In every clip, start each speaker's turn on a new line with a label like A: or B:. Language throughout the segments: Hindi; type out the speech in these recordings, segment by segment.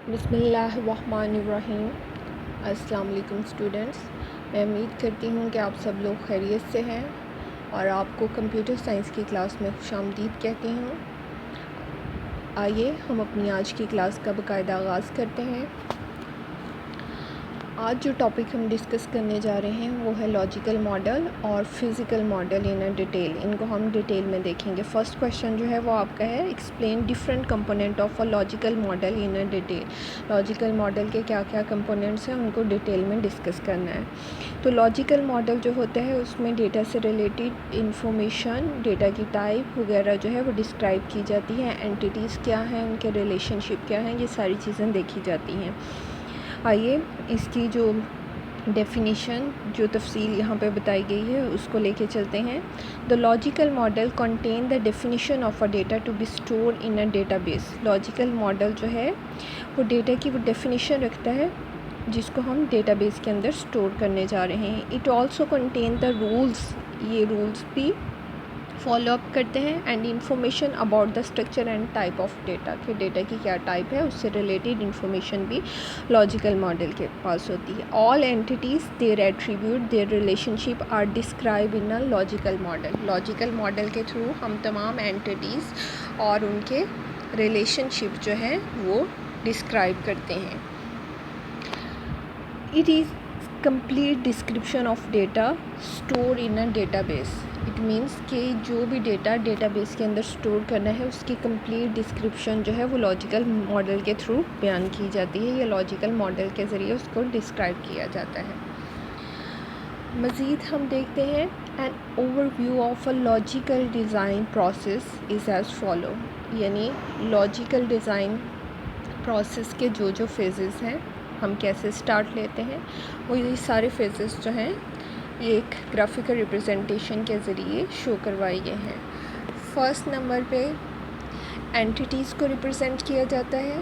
A: बिस्मिल्लाहिर्रहमानिर्रहीम। अस्सलाम वालेकुम स्टूडेंट्स। मैं उम्मीद करती हूँ कि आप सब लोग खैरियत से हैं और आपको कंप्यूटर साइंस की क्लास में खुशामदीद कहती हूँ। आइए हम अपनी आज की क्लास का बाकायदा आगाज़ करते हैं। आज जो टॉपिक हम डिस्कस करने जा रहे हैं वो है लॉजिकल मॉडल और physical model in a detail. इनको हम डिटेल में देखेंगे। फर्स्ट क्वेश्चन जो है वो आपका है, explain different component of a logical model in a detail. Logical model के क्या क्या कंपोनेंट्स हैं उनको डिटेल में डिस्कस करना है। तो लॉजिकल मॉडल जो होता है उसमें डेटा से रिलेटेड इंफॉर्मेशन, डेटा की टाइप वगैरह जो है वो डिस्क्राइब की जाती है। एंटिटीज़ क्या हैं, उनके रिलेशनशिप क्या हैं, ये सारी चीज़ें देखी जाती हैं। आइए इसकी जो डेफिनेशन, जो तफसील यहाँ पे बताई गई है उसको लेके चलते हैं। The logical model contain the definition of a data to be store in a database. Logical model जो है वो डेटा की वो डेफिनेशन रखता है जिसको हम डेटाबेस के अंदर स्टोर करने जा रहे हैं। It also contain the rules, ये रूल्स भी फॉलो अप करते हैं and information about the structure and type of data, कि डेटा की क्या टाइप है उससे रिलेटेड इंफॉर्मेशन भी लॉजिकल मॉडल के पास होती है। All entities, their attribute, their relationship are describe in a logical model. Logical model के थ्रू हम तमाम एंटिटीज़ और उनके रिलेशनशिप जो है वो डिस्क्राइब करते हैं। It is complete description of data store in a database. It means कि जो भी डेटा डेटाबेस के अंदर स्टोर करना है उसकी कंप्लीट डिस्क्रिप्शन जो है वो लॉजिकल मॉडल के थ्रू बयान की जाती है या लॉजिकल मॉडल के ज़रिए उसको डिस्क्राइब किया जाता है। मज़ीद हम देखते हैं, an overview of a logical design process is as follow. यानी लॉजिकल डिज़ाइन प्रोसेस के जो जो फेजेस हैं, हम कैसे स्टार्ट लेते हैं, वो ये सारे फेजेस जो हैं ये एक ग्राफिकल रिप्रेजेंटेशन के ज़रिए शो करवाए गए हैं। फर्स्ट नंबर पे एंटिटीज़ को रिप्रेजेंट किया जाता है।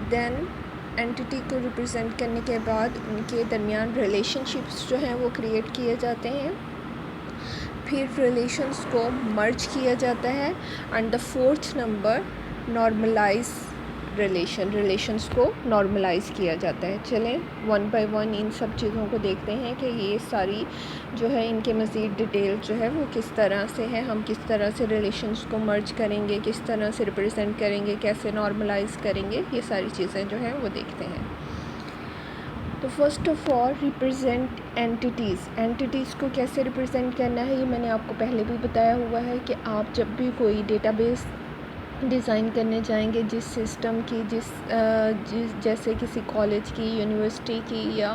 A: देन एंटिटी को रिप्रेजेंट करने के बाद उनके दरमियान रिलेशनशिप्स जो हैं वो क्रिएट किए जाते हैं। फिर रिलेशंस को मर्ज किया जाता है and the fourth number normalize relations को नॉर्मलाइज़ किया जाता है। चलें वन बाय वन इन सब चीज़ों को देखते हैं कि ये सारी जो है इनके मज़ीद डिटेल जो है वो किस तरह से है, हम किस तरह से रिलेशंस को मर्ज करेंगे, किस तरह से रिप्रेजेंट करेंगे, कैसे नॉर्मलाइज़ करेंगे, ये सारी चीज़ें जो हैं वो देखते हैं। तो first of all represent entities को कैसे रिप्रेजेंट करना है ये मैंने आपको पहले भी बताया हुआ है कि आप जब भी कोई डेटाबेस डिज़ाइन करने जाएंगे, जिस सिस्टम की जैसे किसी कॉलेज की, यूनिवर्सिटी की या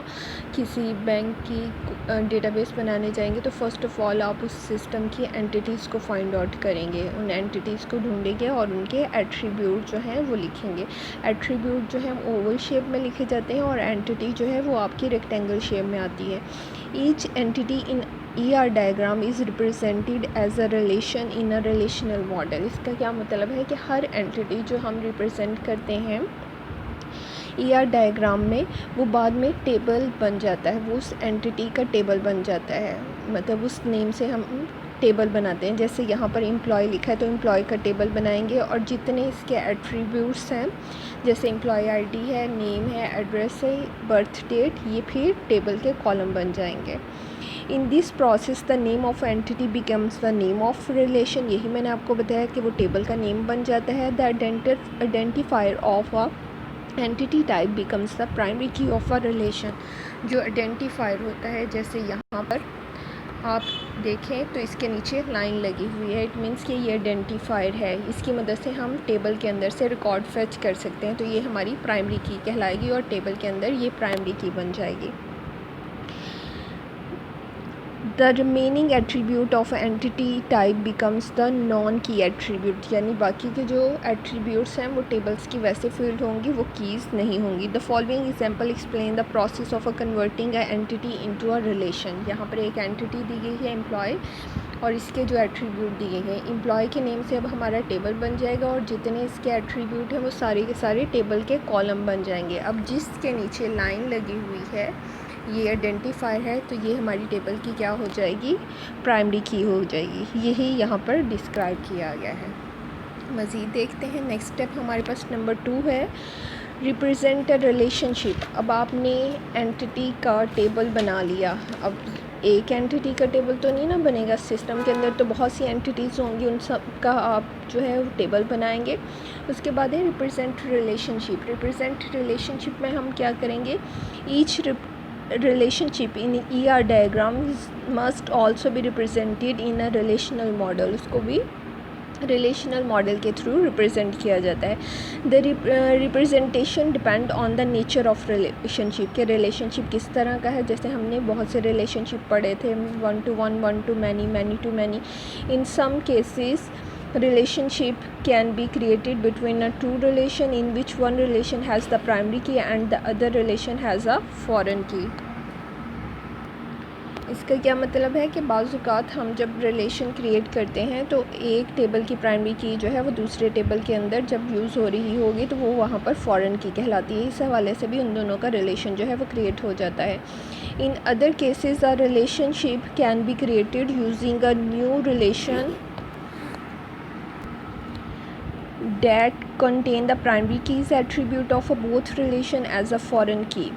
A: किसी बैंक की डेटाबेस बनाने जाएंगे तो फ़र्स्ट ऑफ़ ऑल आप उस सिस्टम की एंटिटीज़ को फाइंड आउट करेंगे, उन एंटिटीज़ को ढूंढेंगे और उनके एट्रीब्यूट जो हैं वो लिखेंगे। एट्रीब्यूट जो है ओवल शेप में लिखे जाते हैं और एंटिटी जो है वो आपकी रेक्टेंगल शेप में आती है। Each entity in ER diagram is represented as a relation in a relational model. इसका क्या मतलब है कि हर एंटिटी जो हम रिप्रेजेंट करते हैं ER डायग्राम में वो बाद में टेबल बन जाता है, वो उस एंटिटी का टेबल बन जाता है। मतलब उस नेम से हम टेबल बनाते हैं। जैसे यहाँ पर एम्प्लॉय लिखा है तो एम्प्लॉय का टेबल बनाएंगे और जितने इसके एट्रीब्यूट्स हैं जैसे एम्प्लॉय ID है, नेम है, एड्रेस है, बर्थ डेट, ये फिर टेबल के कॉलम बन जाएंगे। In this process the name of entity becomes the name of relation. यही मैंने आपको बताया कि वो टेबल का नेम बन जाता है। The identifier of a entity type becomes the primary की ऑफ अ रिलेशन। जो आइडेंटिफायर होता है, जैसे यहाँ पर आप देखें तो इसके नीचे लाइन लगी हुई है, इट मीन्स कि ये आइडेंटिफायर है, इसकी मदद से हम टेबल के अंदर से रिकॉर्ड फेच कर सकते हैं। तो ये हमारी प्राइमरी की कहलाएगी और टेबल के अंदर ये प्राइमरी की बन जाएगी। The remaining attribute of entity type becomes the non की एट्रीब्यूट। यानी बाकी के जो एट्रीब्यूट्स हैं वो टेबल्स की वैसे फील्ड होंगी, वो कीज़ नहीं होंगी। The following example explain the process of a converting a entity into a relation. यहाँ पर एक एंटिटी दी गई है एम्प्लॉय और इसके जो एट्रीब्यूट दिए गए हैं, एम्प्लॉय के नेम से अब हमारा टेबल बन जाएगा और जितने इसके एट्रीब्यूट हैं वो सारे के सारे टेबल के कॉलम बन जाएंगे। अब जिसके नीचे लाइन लगी हुई है ये आइडेंटिफायर है तो ये हमारी टेबल की क्या हो जाएगी, प्राइमरी की हो जाएगी। यही यहाँ पर डिस्क्राइब किया गया है। मज़ीद देखते हैं। नेक्स्ट स्टेप हमारे पास नंबर 2 है, रिप्रेजेंट अ रिलेशनशिप। अब आपने एंटिटी का टेबल बना लिया। अब एक एंटिटी का टेबल तो नहीं ना बनेगा, सिस्टम के अंदर तो बहुत सी एंटिटीज़ होंगी, उन सब का आप जो है वो टेबल बनाएंगे। उसके बाद है रिप्रेजेंट रिलेशनशिप। रिप्रेजेंट रिलेशनशिप में हम क्या करेंगे, each relationship in ER diagram must also be represented in a relational model। उसको भी रिलेशनल मॉडल के थ्रू रिप्रेजेंट किया जाता है। The representation depend on the nature of relationship, के रिलेशनशिप किस तरह का है। जैसे हमने बहुत से रिलेशनशिप पढ़े थे, 1 to 1, 1 to many, many to many। In some cases relationship can be created between a two relation in which one relation has the primary key and the other relation has a foreign key। इसका क्या मतलब है कि बाज़ात हम जब रिलेशन क्रिएट करते हैं तो एक टेबल की प्राइमरी की जो है वो दूसरे टेबल के अंदर जब यूज़ हो रही होगी तो वो वहाँ पर फॉरेन की कहलाती है। इस हवाले से भी उन दोनों का रिलेशन जो है वो क्रिएट हो जाता है। In other cases a relationship can be created using a new relation that contain the primary keys attribute of a both relation as a foreign key।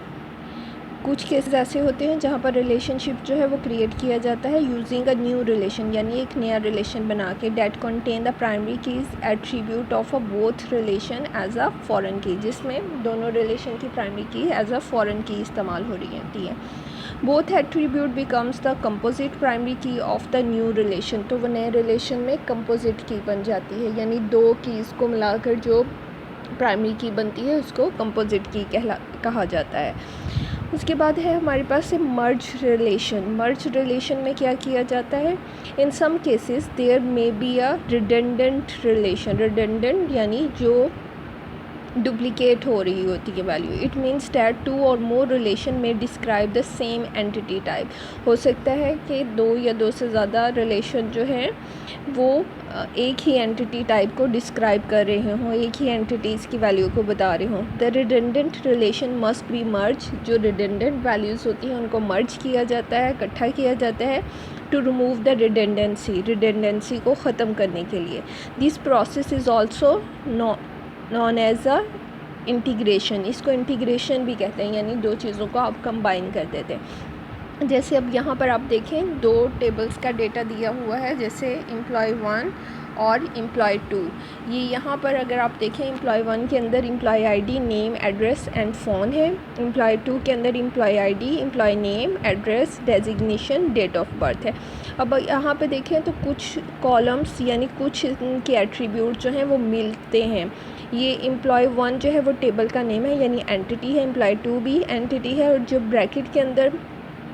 A: कुछ केसेस ऐसे होते हैं जहाँ पर रिलेशनशिप जो है वो क्रिएट किया जाता है यूजिंग अ न्यू रिलेशन, यानी एक नया रिलेशन बना के, that contain the primary keys attribute of a both relation as a foreign key, जिसमें दोनों रिलेशन की प्राइमरी की एज अ फॉरेन की इस्तेमाल हो रही होती है। Both attribute becomes the composite primary की ऑफ द न्यू रिलेशन। तो वो नए रिलेशन में कंपोजिट की बन जाती है, यानी दो कीज़ को मिलाकर जो प्राइमरी की बनती है उसको कंपोजिट की कहा जाता है। उसके बाद है हमारे पास है मर्ज रिलेशन। मर्ज रिलेशन में क्या किया जाता है, in some cases there may be a redundant relation. Redundant यानी जो डुप्लीकेट हो रही होती है value. It means that two और मोर रिलेशन में describe the same entity type. हो सकता है कि दो या दो से ज़्यादा रिलेशन जो हैं वो एक ही एंटिटी टाइप को डिस्क्राइब कर रहे हों, एक ही एंटिटीज़ की वैल्यू को बता रहे हों। The redundant relation must be मर्ज। जो रिडंडेंट वैल्यूज़ होती हैं उनको मर्ज किया जाता है, इकट्ठा किया जाता है, to remove the redundancy, redundancy को ख़त्म करने के लिए। This process is also known as a integration. इसको इंटीग्रेशन भी कहते हैं, यानी दो चीज़ों को आप कंबाइन कर देते हैं। जैसे अब यहाँ पर आप देखें दो टेबल्स का डेटा दिया हुआ है, जैसे एम्प्लॉय 1 और एम्प्लॉय 2। ये यहाँ पर अगर आप देखें एम्प्लॉय 1 के अंदर employee ID, name, address and phone है। एम्प्लॉय 2 के अंदर employee ID, employee name, address, designation, date of birth है। अब यहाँ पे देखें तो कुछ कॉलम्स यानी कुछ इनके एट्रीब्यूट जो हैं वो मिलते हैं। ये एम्प्लॉय 1 जो है वो टेबल का नेम है यानी एंटिटी है, एम्प्लॉय 2 भी एंटिटी है, और जो ब्रैकेट के अंदर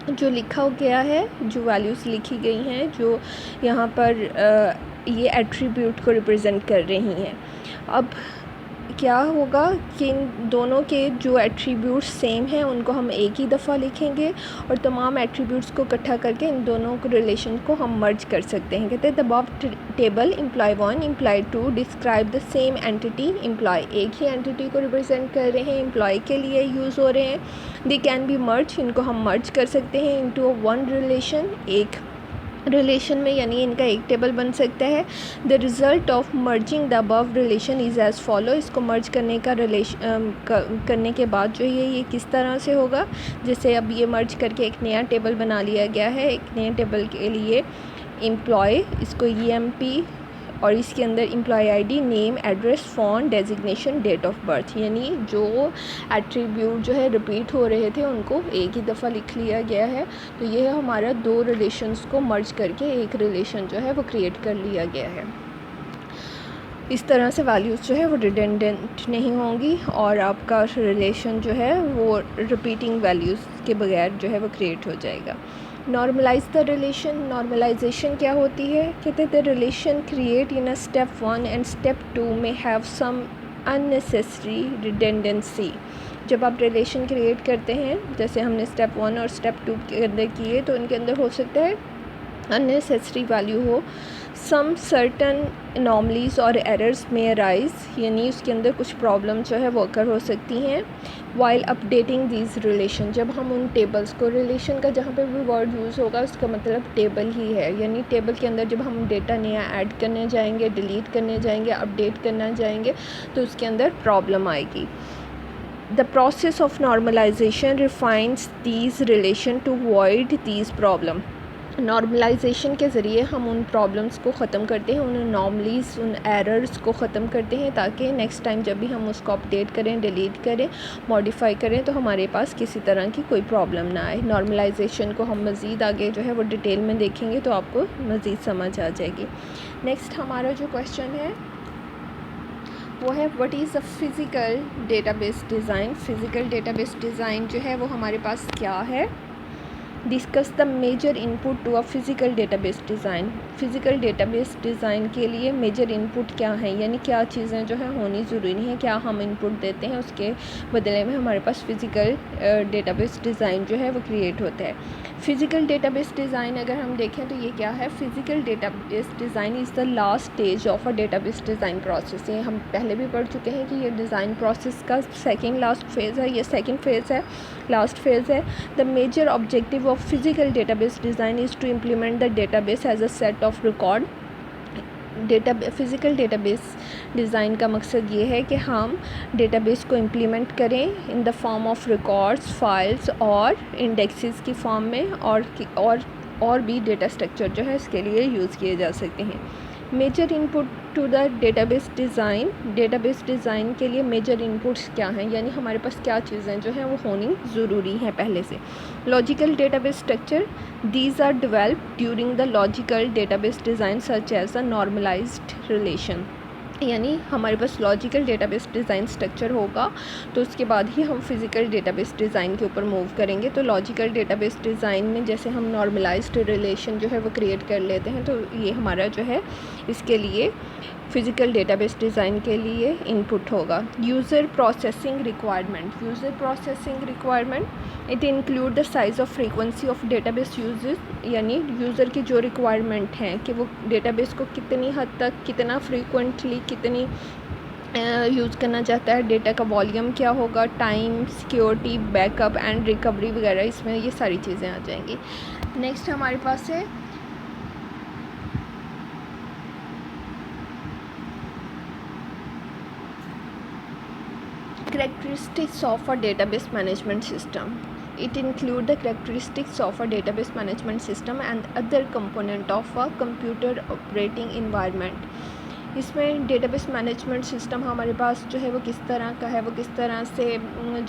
A: जो लिखा गया है, जो वैल्यूज़ लिखी गई हैं, जो यहाँ पर ये एट्रीब्यूट को रिप्रेजेंट कर रही हैं। अब क्या होगा कि इन दोनों के जो एट्रीब्यूट्स सेम हैं उनको हम एक ही दफ़ा लिखेंगे और तमाम एट्रीब्यूट्स को इकट्ठा करके इन दोनों को रिलेशन को हम मर्ज कर सकते हैं। कहते हैं the above table employee 1, employee 2 describe the same entity employee. एक ही एंटिटी को रिप्रेजेंट कर रहे हैं, एम्प्लॉय के लिए यूज़ हो रहे हैं। दे कैन बी मर्ज, इनको हम मर्ज कर सकते हैं इनटू वन रिलेशन, एक रिलेशन में, यानी इनका एक टेबल बन सकता है। The result of merging the above relation is as follow. इसको मर्ज करने का करने के बाद जो ये किस तरह से होगा, जैसे अब ये मर्ज करके एक नया टेबल बना लिया गया है। एक नए टेबल के लिए एम्प्लॉय, इसको EMP, और इसके अंदर employee ID, name, address, phone, designation, date of birth, यानी जो एट्रीब्यूट जो है रिपीट हो रहे थे उनको एक ही दफ़ा लिख लिया गया है। तो ये हमारा दो रिलेशंस को मर्ज करके एक रिलेशन जो है वो क्रिएट कर लिया गया है। इस तरह से वैल्यूज़ जो है वो रिडंडेंट नहीं होंगी और आपका रिलेशन जो है वो रिपीटिंग वैल्यूज़ के बगैर जो है वो क्रिएट हो जाएगा। Normalise the relation. नॉर्मलाइजेशन क्या होती है, कहते हैं the relation create in a step 1 and step 2 में हैव सम अननेसेसरी रिडेंडेंसी। जब आप रिलेशन क्रिएट करते हैं, जैसे हमने स्टेप 1 और स्टेप 2 के अंदर किए, तो इनके अंदर हो सकता है अननेसेसरी वैल्यू हो। सम सर्टन एनॉमलीज और एरर्स में अराइज, यानी उसके अंदर कुछ प्रॉब्लम जो है वो अकर हो सकती हैं। वाइल अपडेटिंग दीज रिलेशन, जब हम उन टेबल्स को, रिलेशन का जहाँ पे भी वर्ड यूज़ होगा उसका मतलब टेबल ही है, यानी टेबल के अंदर जब हम डेटा नया ऐड करने जाएंगे, डिलीट करने जाएंगे, अपडेट करना जाएंगे, तो उसके अंदर प्रॉब्लम आएगी। The process of normalization refines these relation to avoid these problem. Normalization के ज़रिए हम उन प्रॉब्लम्स को ख़त्म करते हैं, उन नॉर्मलीज़, उन एरर्स को ख़त्म करते हैं, ताकि नेक्स्ट टाइम जब भी हम उसको अपडेट करें, डिलीट करें, मॉडिफाई करें, तो हमारे पास किसी तरह की कोई प्रॉब्लम ना आए. नॉर्मलाइजेशन को हम मज़ीद आगे जो है वो डिटेल में देखेंगे तो आपको मज़ीद समझ आ जाएगी. नेक्स्ट हमारा जो क्वेश्चन है वो है what is a physical database design. Physical database design जो है वो हमारे पास क्या है. Discuss the major input to a physical database design. Physical database design के लिए मेजर इनपुट क्या हैं, यानी क्या चीज़ें जो है होनी ज़रूरी है, क्या हम इनपुट देते हैं, उसके बदले में हमारे पास फ़िज़िकल डेटाबेस डिज़ाइन जो है वो क्रिएट होता है. फ़िज़िकल डेटाबेस डिज़ाइन अगर हम देखें तो ये क्या है. Physical database design is the last stage of a database design process. ये हम पहले भी पढ़ चुके हैं कि ये डिज़ाइन प्रोसेस का सेकंड लास्ट फेज़ है, ये सेकंड फेज़ है, लास्ट फेज़ है. The major objective of physical database design is to implement the database as a set of record. Physical database design का मकसद ये है कि हम डेटाबेस को इम्प्लीमेंट करें in the form of records, files और इंडेक्सेस की फॉर्म में, और भी डेटा स्ट्रक्चर जो है इसके लिए यूज़ किए जा सकते हैं. Major input to the database design. Database design के लिए मेजर इनपुट्स क्या हैं, यानी हमारे पास क्या चीज़ें जो हैं वो होनी ज़रूरी हैं पहले से. Logical database structure. These are developed during the logical database design such as a normalized relation. यानी हमारे पास लॉजिकल डेटाबेस डिज़ाइन स्ट्रक्चर होगा तो उसके बाद ही हम फ़िज़िकल डेटाबेस डिज़ाइन के ऊपर मूव करेंगे. तो लॉजिकल डेटाबेस डिज़ाइन में जैसे हम नॉर्मलाइज्ड रिलेशन जो है वो क्रिएट कर लेते हैं, तो ये हमारा जो है इसके लिए फ़िज़िकल डेटाबेस डिज़ाइन के लिए इनपुट होगा. User processing requirement. User processing requirement it include the size of frequency of database uses. यानी यूज़र की जो रिक्वायरमेंट है कि वो डेटाबेस को कितनी हद तक, कितना फ्रीक्वेंटली, कितनी यूज़ करना चाहता है, डेटा का वॉल्यूम क्या होगा, time, security, backup and recovery वगैरह, इसमें ये सारी चीज़ें आ जाएंगी. नेक्स्ट हमारे पास है characteristics of a database management system. It includes the characteristics of a database management system and other component of a computer operating environment. इसमें डेटाबेस मैनेजमेंट सिस्टम हमारे पास जो है वो किस तरह का है, वो किस तरह से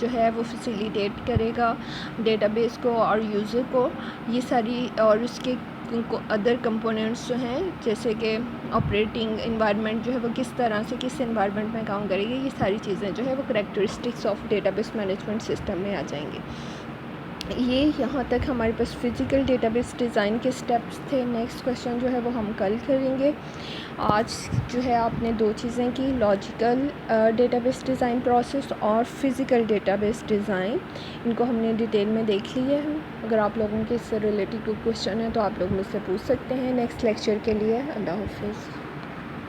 A: जो है वो फैसिलिटेट करेगा डेटाबेस को और यूज़र को, ये सारी, और उसके अदर कंपोनेंट्स जो हैं जैसे कि ऑपरेटिंग इन्वायरमेंट जो है वो किस तरह से, किस इन्वायरमेंट में काम करेगी, ये सारी चीज़ें जो है वो characteristics of database management system में आ जाएंगी. ये यहाँ तक हमारे पास फ़िज़िकल डेटाबेस डिज़ाइन के स्टेप्स थे. नेक्स्ट क्वेश्चन जो है वो हम कल करेंगे. आज जो है आपने दो चीज़ें की, लॉजिकल डेटाबेस डिज़ाइन प्रोसेस और फ़िज़िकल डेटाबेस डिज़ाइन, इनको हमने डिटेल में देख लिया है. अगर आप लोगों के इससे रिलेटेड कोई क्वेश्चन है तो आप लोग मुझसे पूछ सकते हैं. नेक्स्ट लेक्चर के लिए अल्लाह हाफ़िज़.